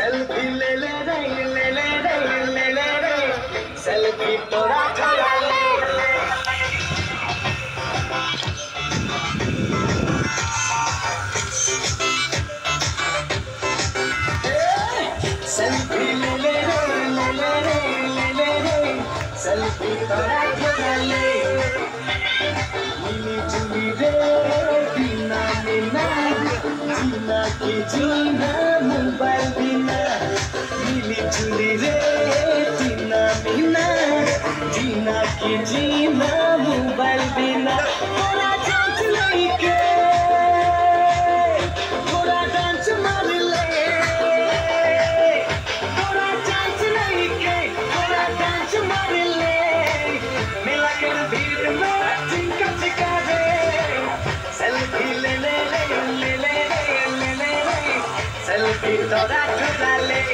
selfie ले ले रे ले ले रे ले ले रे सेल्फी तोरा चला ले सेल्फी ले ले रे ले ले रे ले ले रे सेल्फी तोरा चला ले मिली जुली रे बिना बिना जीना के जीना मोबाइल बिना मिली जुली रे जीना बिना जीना के जीना मोबाइल बिना तोरा चांस लेके तोरा डांस मार ले तोरा चांस लेके तोरा डांस मार ले मिला कर भीड़ में चिंका चिका रे सेल्फी ले ले ले ले ले ले ले सेल्फी तोरा चुरा ले